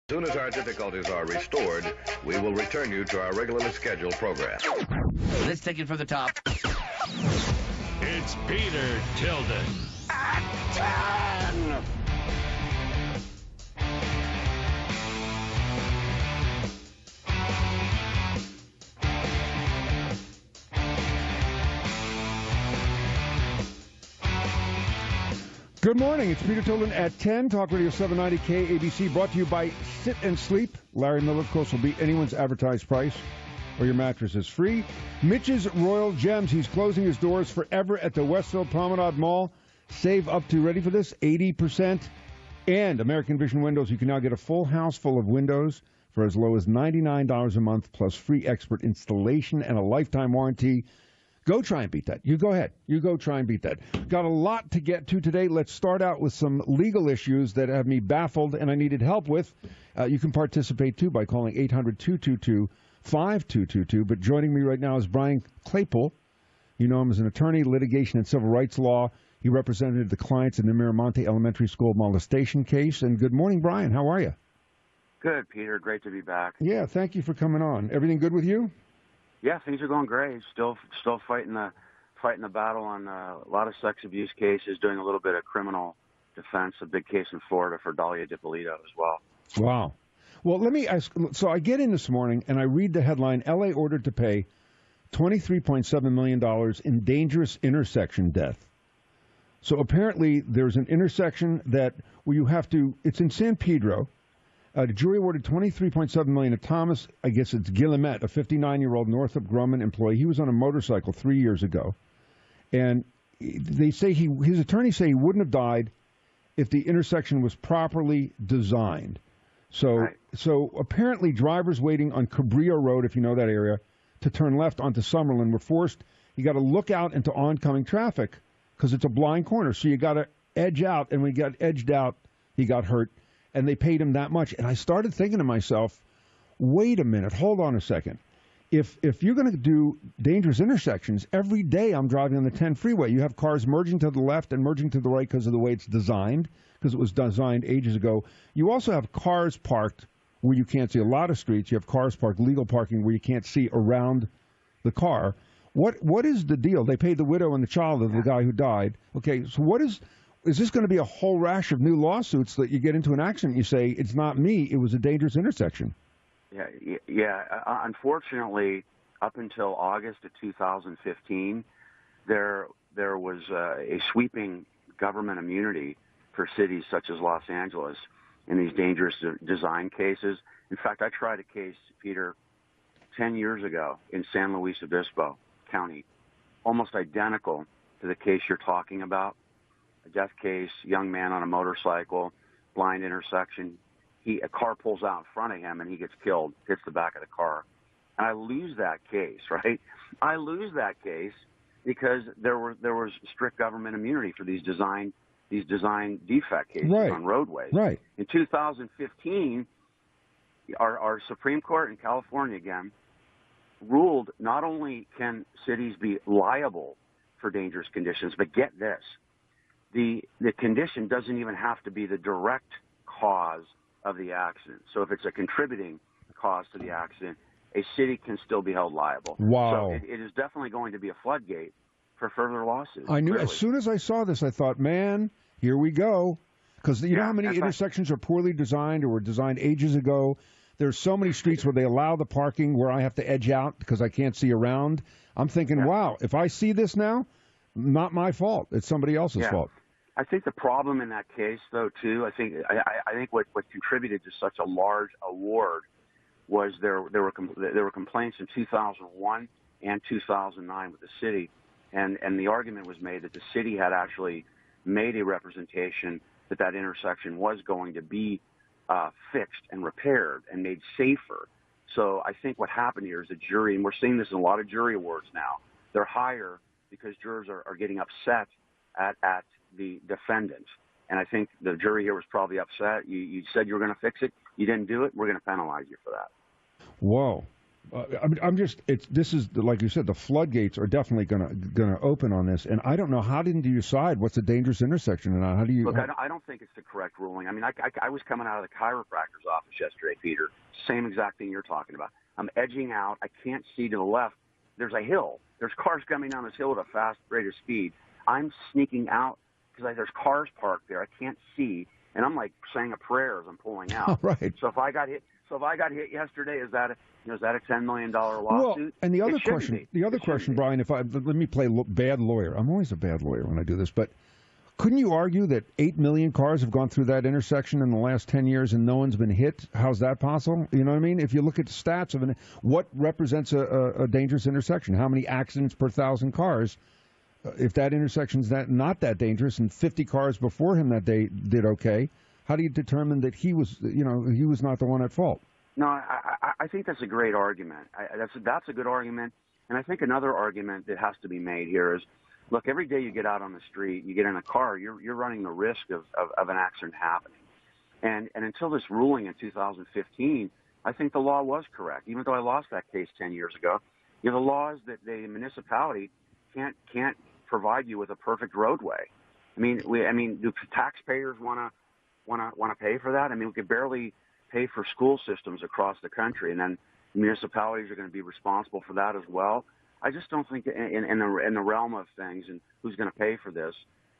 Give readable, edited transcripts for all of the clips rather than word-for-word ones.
As soon as our difficulties are restored, we will return you to our regularly scheduled program. Let's take it from the top. It's Peter Tilden. At 10! Good morning. It's Peter Tilden at 10. Talk Radio 790 KABC, brought to you by Sit and Sleep. Larry Miller, of course, will beat anyone's advertised price, or your mattress is free. Mitch's Royal Gems. He's closing his doors forever at the Westfield Promenade Mall. Save up to, ready for this, 80%. And American Vision Windows. You can now get a full house full of windows for as low as $99 a month, plus free expert installation and a lifetime warranty. Go try and beat that. You go ahead. You go try and beat that. Got a lot to get to today. Let's start out with some legal issues that have me baffled and I needed help with. You can participate, too, by calling 800-222-5222. But joining me right now is Brian Claypool. You know him as an attorney, litigation and civil rights law. He represented the clients in the Miramonte Elementary School molestation case. And good morning, Brian. How are you? Good, Peter. Great to be back. Yeah, thank you for coming on. Everything good with you? Yeah, things are going great. Still fighting the battle on a lot of sex abuse cases. Doing a little bit of criminal defense. A big case in Florida for Dahlia DiPolito as well. Wow. Well, let me ask. So I get in this morning and I read the headline: L.A. ordered to pay $23.7 million in dangerous intersection death. So apparently there's an intersection that where you have to. It's in San Pedro. The jury awarded $23.7 million to Thomas, I guess it's Guillemette, a 59-year-old Northrop Grumman employee. He was on a motorcycle 3 years ago. And they say his attorneys say he wouldn't have died if the intersection was properly designed. So apparently drivers waiting on Cabrillo Road, if you know that area, to turn left onto Summerlin were forced. You got to look out into oncoming traffic because it's a blind corner. So you got to edge out. And when he got edged out, he got hurt. And they paid him that much. And I started thinking to myself, wait a minute, hold on a second. If you're going to do dangerous intersections, every day I'm driving on the 10 freeway. You have cars merging to the left and merging to the right because of the way it's designed, because it was designed ages ago. You also have cars parked where you can't see a lot of streets. You have cars parked, legal parking, where you can't see around the car. What is the deal? They paid the widow and the child of the guy who died. Okay, so is this going to be a whole rash of new lawsuits that you get into an accident? You say, it's not me, it was a dangerous intersection. Yeah. Unfortunately, up until August of 2015, there was a sweeping government immunity for cities such as Los Angeles in these dangerous design cases. In fact, I tried a case, Peter, 10 years ago in San Luis Obispo County, almost identical to the case you're talking about. A death case, young man on a motorcycle, blind intersection. A car pulls out in front of him and he gets killed, hits the back of the car. And I lose that case, right? I lose that case because there was strict government immunity for these design defect cases on roadways. Right. In 2015, our Supreme Court in California again ruled not only can cities be liable for dangerous conditions, but get this. The condition doesn't even have to be the direct cause of the accident. So if it's a contributing cause to the accident, a city can still be held liable. Wow. So it is definitely going to be a floodgate for further lawsuits. I knew really. As soon as I saw this, I thought, man, here we go. Because you know how many intersections are poorly designed or were designed ages ago? There's so many streets where they allow the parking where I have to edge out because I can't see around. I'm thinking, wow, if I see this now, not my fault. It's somebody else's fault. I think the problem in that case, though, too, I think what contributed to such a large award was there were complaints in 2001 and 2009 with the city, and the argument was made that the city had actually made a representation that intersection was going to be fixed and repaired and made safer. So I think what happened here is the jury, and we're seeing this in a lot of jury awards now, they're higher because jurors are getting upset at the defendant. And I think the jury here was probably upset. You said you were going to fix it. You didn't do it. We're going to penalize you for that. Whoa. I'm just. This is like you said. The floodgates are definitely gonna open on this, and I don't know how didn't you decide what's a dangerous intersection and how do you? Look, I don't think it's the correct ruling. I mean, I was coming out of the chiropractor's office yesterday, Peter. Same exact thing you're talking about. I'm edging out. I can't see to the left. There's a hill. There's cars coming down this hill at a fast rate of speed. I'm sneaking out because there's cars parked there. I can't see, and I'm like saying a prayer as I'm pulling out. Right. So if I got hit yesterday, is that a $10 million lawsuit? Well, and the other question, Brian, let me play bad lawyer. I'm always a bad lawyer when I do this, but couldn't you argue that 8 million cars have gone through that intersection in the last 10 years and no one's been hit? How's that possible? You know what I mean? If you look at the stats of what represents a dangerous intersection, how many accidents per 1,000 cars? If that intersection's not that dangerous and 50 cars before him that day did okay, how do you determine that he was not the one at fault? No, I think that's a great argument. That's a good argument. And I think another argument that has to be made here is, look, every day you get out on the street, you get in a car, you're running the risk of an accident happening. And until this ruling in 2015, I think the law was correct. Even though I lost that case 10 years ago, the law is that the municipality can't provide you with a perfect roadway. I mean, do taxpayers want to pay for that? I mean, we could barely pay for school systems across the country, and then municipalities are going to be responsible for that as well. I just don't think in the realm of things and who's going to pay for this,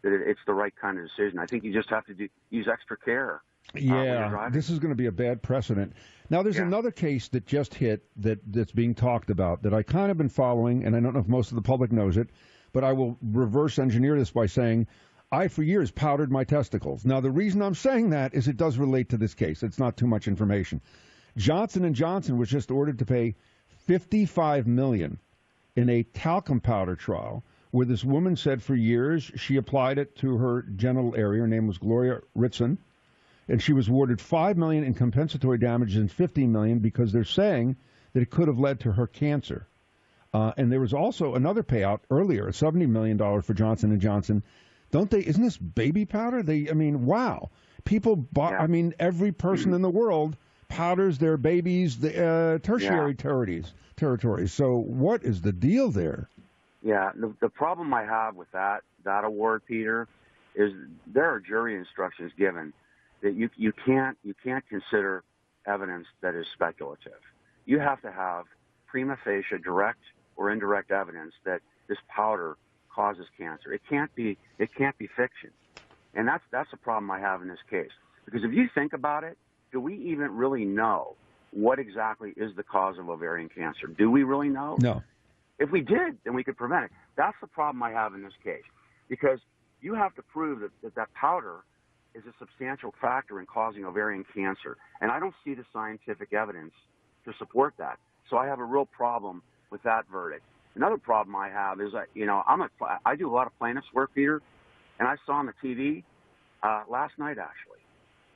that it's the right kind of decision. I think you just have to use extra care. Yeah, this is going to be a bad precedent. Now, there's another case that just hit that's being talked about that I kind of been following, and I don't know if most of the public knows it, but I will reverse engineer this by saying I, for years, powdered my testicles. Now, the reason I'm saying that is it does relate to this case. It's not too much information. Johnson & Johnson was just ordered to pay $55 million in a talcum powder trial where this woman said for years she applied it to her genital area. Her name was Gloria Ritson, and she was awarded $5 million in compensatory damages and $15 million because they're saying that it could have led to her cancer. And there was also another payout earlier, $70 million for Johnson & Johnson. Isn't this baby powder? Wow. People buy, every person in the world powders their babies, the tertiary territories. So what is the deal there? Yeah, the problem I have with that award, Peter, is there are jury instructions given that you can't consider evidence that is speculative. You have to have prima facie direct or indirect evidence that this powder causes cancer. It can't be fiction. And that's the problem I have in this case. Because if you think about it, do we even really know what exactly is the cause of ovarian cancer? Do we really know? No. If we did, then we could prevent it. That's the problem I have in this case. Because you have to prove that powder is a substantial factor in causing ovarian cancer. And I don't see the scientific evidence to support that. So I have a real problem with that verdict. Another problem I have is that, I do a lot of plaintiffs' work, Peter, and I saw on the TV last night, actually,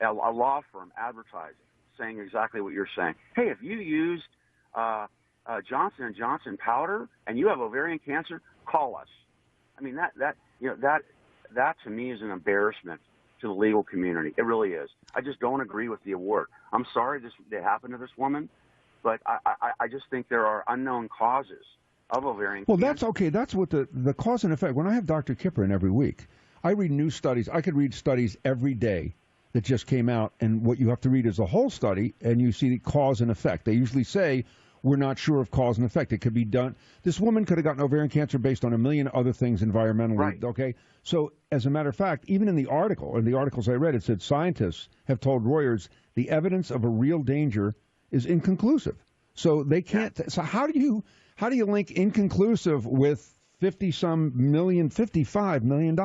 a law firm advertising, saying exactly what you're saying. Hey, if you used Johnson & Johnson powder and you have ovarian cancer, call us. I mean, that to me is an embarrassment to the legal community. It really is. I just don't agree with the award. I'm sorry that happened to this woman, but I just think there are unknown causes of ovarian cancer. Well, that's okay. That's what the cause and effect. When I have Dr. Kipper in every week, I read new studies. I could read studies every day that just came out, and what you have to read is the whole study, and you see the cause and effect. They usually say, we're not sure of cause and effect. It could be done. This woman could have gotten ovarian cancer based on a million other things environmentally. Right. Okay. So, as a matter of fact, even in the article, in the articles I read, it said scientists have told lawyers the evidence of a real danger is inconclusive. So they can't. So how do you link inconclusive with $55 million?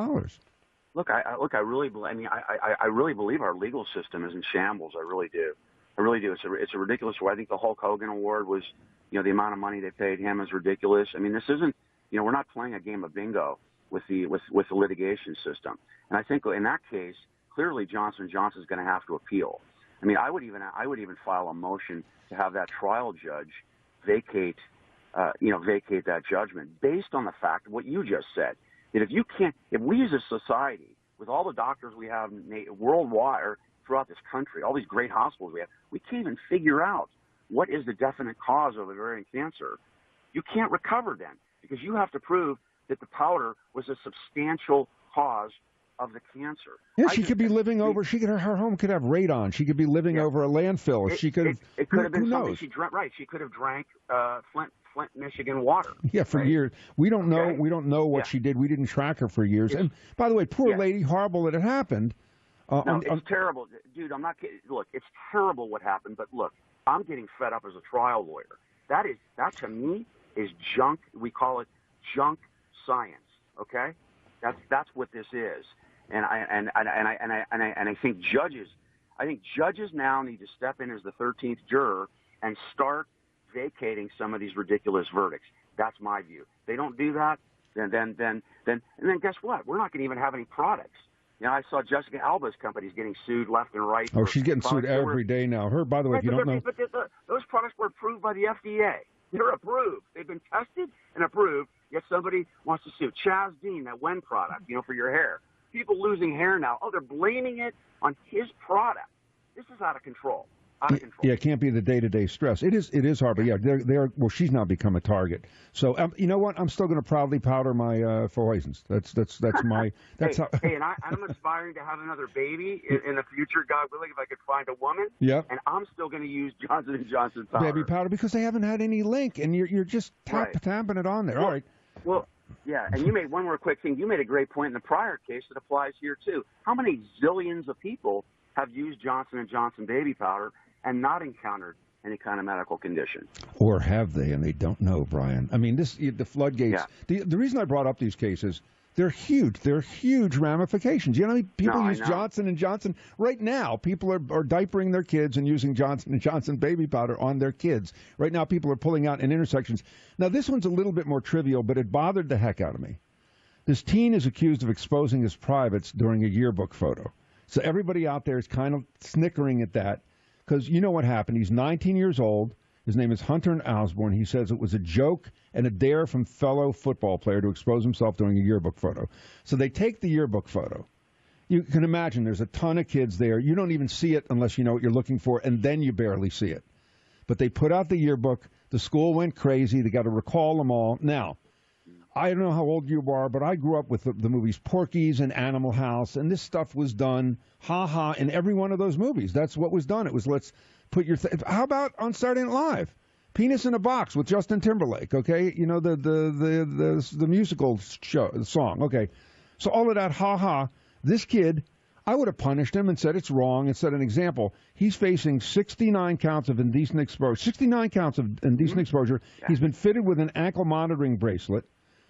Look, I really believe our legal system is in shambles. I really do. It's a ridiculous way. I think the Hulk Hogan award was, the amount of money they paid him is ridiculous. I mean, this isn't, we're not playing a game of bingo with the litigation system. And I think in that case, clearly Johnson & Johnson is going to have to appeal. I mean, I would even file a motion to have that trial judge vacate that judgment based on the fact of what you just said. That if we as a society, with all the doctors we have worldwide or throughout this country, all these great hospitals we have, we can't even figure out what is the definite cause of ovarian cancer, you can't recover then, because you have to prove that the powder was a substantial cause of the cancer. Yeah, she could be living over. Her home could have radon. She could be living over a landfill. She could have. It could have been something knows? she drank. Right. She could have drank Flint, Michigan water. Yeah, for years. We don't know. Okay. We don't know what she did. We didn't track her for years. And by the way, poor lady, horrible that it happened. It's terrible, dude. I'm not kidding. Look, it's terrible what happened. But look, I'm getting fed up as a trial lawyer. That to me is junk. We call it junk science. Okay, that's what this is. And I think judges now need to step in as the 13th juror and start vacating some of these ridiculous verdicts. That's my view. If they don't do that, then guess what? We're not going to even have any products. You know, I saw Jessica Alba's companies getting sued left and right. Oh, she's getting sued every day now. Her, by the way, if you don't know, but those products were approved by the FDA. They're approved. They've been tested and approved. Yet somebody wants to sue. Chaz Dean, that Wen product, for your hair. People losing hair now. Oh, they're blaming it on his product. This is out of control. Yeah, it can't be the day-to-day stress. It is hard, but yeah, they're well, she's now become a target. So you know what? I'm still going to proudly powder my foiseens. That's my how. Hey, and I'm aspiring to have another baby in the future, God willing, if I could find a woman. Yeah. And I'm still going to use Johnson & Johnson powder. Baby powder, because they haven't had any link, and you're just tapping it on there. Well, all right. Well. Yeah, and you made one more quick thing. You made a great point in the prior case that applies here too. How many zillions of people have used Johnson & Johnson baby powder and not encountered any kind of medical condition? Or have they, and they don't know, Brian? I mean, the floodgates. Yeah. The reason I brought up these cases, they're huge. They're huge ramifications. You know how many people use Johnson & Johnson? Right now, people are diapering their kids and using Johnson & Johnson baby powder on their kids. Right now, people are pulling out in intersections. Now, this one's a little bit more trivial, but it bothered the heck out of me. This teen is accused of exposing his privates during a yearbook photo. So everybody out there is kind of snickering at that, because you know what happened. He's 19 years old. His name is Hunter Osborne. He says it was a joke and a dare from fellow football player to expose himself during a yearbook photo. So they take the yearbook photo. You can imagine there's a ton of kids there. You don't even see it unless you know what you're looking for, and then you barely see it. But they put out the yearbook. The school went crazy. They got to recall them all. Now, I don't know how old you are, but I grew up with the movies Porky's and Animal House, and this stuff was done, in every one of those movies. That's what was done. It was, let's put your... How about on Saturday Night Live? Penis in a Box with Justin Timberlake, okay? You know, the musical show, the song, okay. So all of that, this kid, I would have punished him and said it's wrong and set an example. He's facing 69 counts of indecent exposure. 69 counts of indecent exposure. Yeah. He's been fitted with an ankle monitoring bracelet.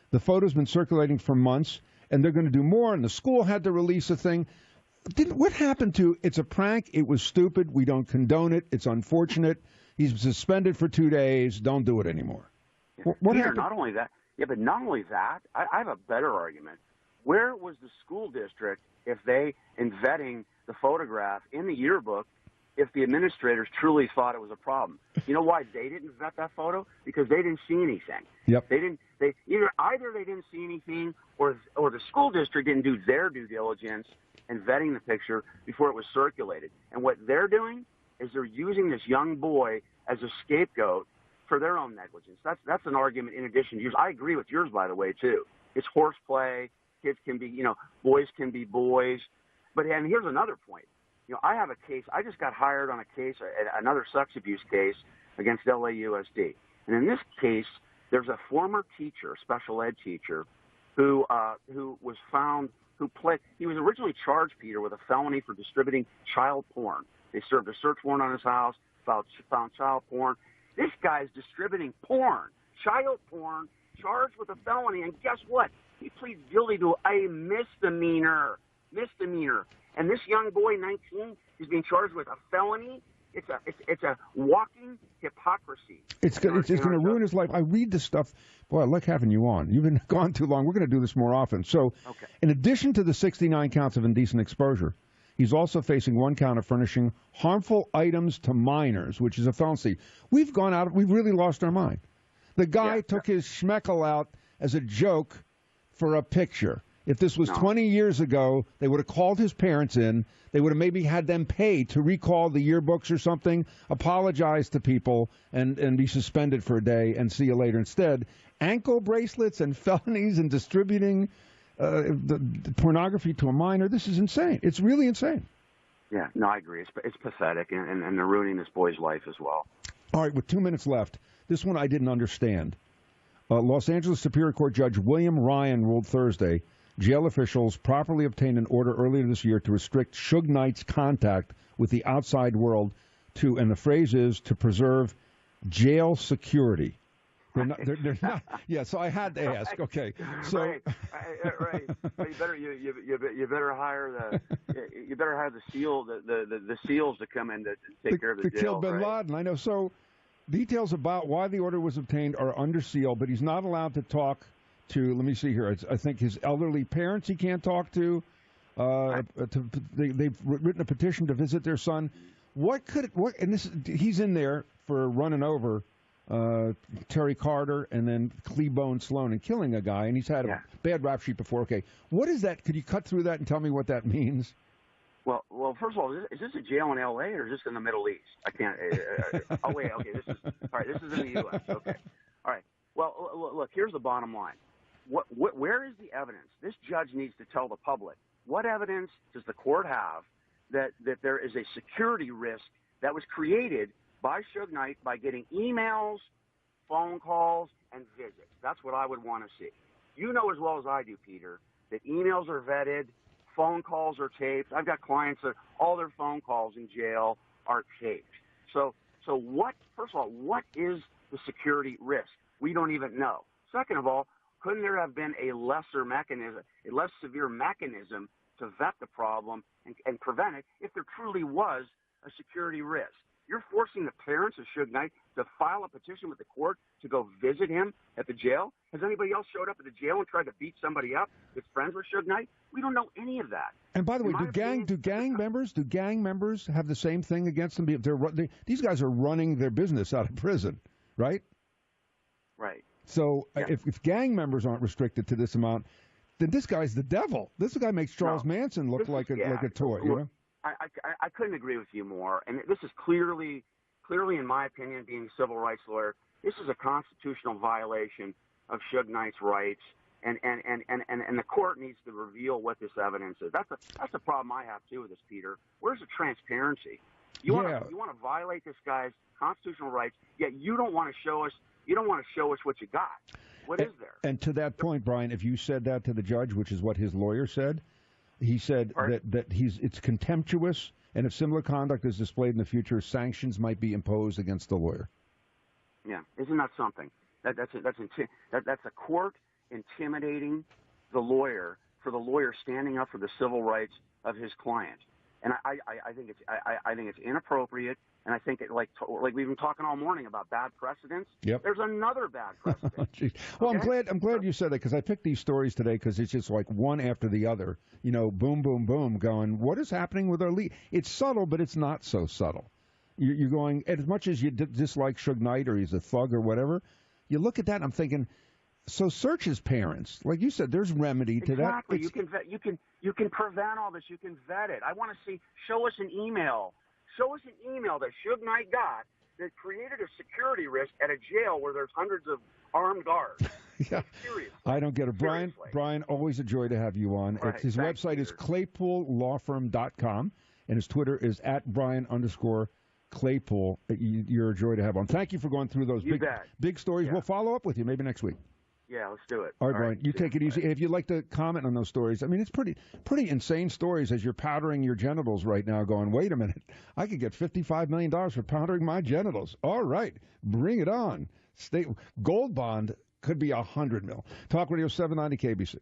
The photo's been circulating for months, and they're going to do more, and the school had to release a thing. What happened to, it's a prank, it was stupid, we don't condone it, it's unfortunate, he's suspended for 2 days, don't do it anymore. Yeah. What Peter, happened? not only that, I have a better argument. Where was the school district if they, in vetting the photograph in the yearbook, if the administrators truly thought it was a problem? You know why they didn't vet that photo? Because they didn't see anything. Yep. Either they didn't see anything, or the school district didn't do their due diligence in vetting the picture before it was circulated. And what they're doing is they're using this young boy as a scapegoat for their own negligence. That's an argument in addition to yours. I agree with yours, by the way, too. It's horseplay. Kids can be, boys can be boys. And here's another point. I have a case. I just got hired on a case, another sex abuse case against LAUSD. And in this case, there's a former teacher, special ed teacher, who was found, he was originally charged, Peter, with a felony for distributing child porn. They served a search warrant on his house, found child porn. This guy's distributing porn, child porn, charged with a felony. And guess what? He pleads guilty to a misdemeanor. And this young boy, 19, is being charged with a felony. It's a walking hypocrisy. It's going to ruin his life. I read this stuff. Boy, I like having you on. You've been gone too long. We're going to do this more often. So, In addition to the 69 counts of indecent exposure, he's also facing 1 count of furnishing harmful items to minors, which is a felony. We've really lost our mind. The guy took his schmeckel out as a joke for a picture. If this was 20 years ago, they would have called his parents in. They would have maybe had them pay to recall the yearbooks or something, apologize to people, and be suspended for a day and see you later. Instead, ankle bracelets and felonies and distributing the pornography to a minor. This is insane. It's really insane. Yeah, no, I agree. It's pathetic, and they're ruining this boy's life as well. All right, with 2 minutes left, this one I didn't understand. Los Angeles Superior Court Judge William Ryan ruled Thursday jail officials properly obtained an order earlier this year to restrict Suge Knight's contact with the outside world to, and the phrase is, to preserve jail security. They're not. Yeah, so I had to ask. Okay, so right. But you better hire the SEALs to come in to take care of the jail. To kill Bin Laden. I know. So details about why the order was obtained are under seal, but he's not allowed to talk to. Let me see here. I think his elderly parents he can't talk to. They've written a petition to visit their son. He's in there for running over Terry Carter and then Cleabone Sloan and killing a guy, and he's had a bad rap sheet before. Okay, what is that? Could you cut through that and tell me what that means? Well, first of all, is this a jail in L.A. or is this in the Middle East? I can't. Oh wait, okay. This is in the U.S. Okay, all right. Well, look. Here's the bottom line. Where is the evidence? This judge needs to tell the public. What evidence does the court have that there is a security risk that was created by Suge Knight by getting emails, phone calls, and visits? That's what I would want to see. You know as well as I do, Peter, that emails are vetted, phone calls are taped. I've got clients that all their phone calls in jail are taped. So what? First of all, what is the security risk? We don't even know. Second of all, couldn't there have been a less severe mechanism to vet the problem and prevent it if there truly was a security risk? You're forcing the parents of Suge Knight to file a petition with the court to go visit him at the jail? Has anybody else showed up at the jail and tried to beat somebody up that's friends with Suge Knight? We don't know any of that. And by the way, do gang members have the same thing against them? These guys are running their business out of prison, right? Right. So if gang members aren't restricted to this amount, then this guy's the devil. This guy makes Charles Manson look like a toy. You know? I couldn't agree with you more. And this is clearly, in my opinion, being a civil rights lawyer, this is a constitutional violation of Suge Knight's rights. And the court needs to reveal what this evidence is. That's the problem I have too with this, Peter. Where's the transparency? You want to violate this guy's constitutional rights, yet you don't want to show us. You don't want to show us what you got. What is there? And to that point, Brian, if you said that to the judge, which is what his lawyer said, he said that it's contemptuous, and if similar conduct is displayed in the future, sanctions might be imposed against the lawyer. Yeah, isn't that something? That's a court intimidating the lawyer for the lawyer standing up for the civil rights of his client, and I think it's inappropriate. And I think like we've been talking all morning about bad precedents. Yep. There's another bad precedent. Well, okay? I'm glad you said that, because I picked these stories today because it's just like one after the other. You know, boom, boom, boom, going, what is happening with our lead? It's subtle, but it's not so subtle. You're going, as much as you dislike Suge Knight or he's a thug or whatever, you look at that and I'm thinking, so search his parents. Like you said, there's remedy to that. Exactly. You can prevent all this. You can vet it. I want to see. Show us an email. Show us an email that Suge Knight got that created a security risk at a jail where there's hundreds of armed guards. Yeah. Seriously. I don't get it. Brian, always a joy to have you on. Right. His website is ClaypoolLawFirm.com, and his Twitter is @Brian_Claypool. You're a joy to have on. Thank you for going through those big stories. Yeah. We'll follow up with you maybe next week. Yeah, let's do it. All right, Brian, you take it easy. If you'd like to comment on those stories, I mean, it's pretty insane stories as you're powdering your genitals right now going, wait a minute, I could get $55 million for powdering my genitals. All right, bring it on. Gold bond could be $100 million. Talk Radio 790 KBC.